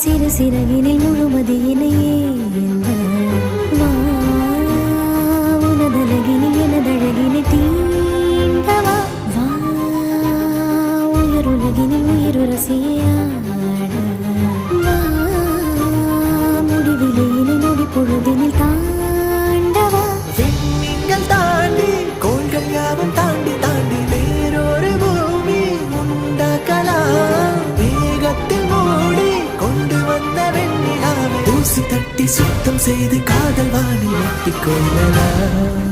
சிறு சிறகினில் முழுமதியினையே உனதழகினில் எனதழகினை தீண்டவா வா உயிருலகினில் உயிருரசியாட வா முடிவிலையினை நொடி பொழுதினில் தாண்டவா விண்மீன்கள் தாண்டி கோள்கள் யாவும் தாண்டி தாண்டி வேறொரு பூமி உண்டாக்கலாம் வேகத்தில் மூடி கொண்டு வந்த வெண்ணிலாவை தூசி தட்டி சுத்தம் செய்து காதல் வானில் வெட்டிக் கொள்ளலாம்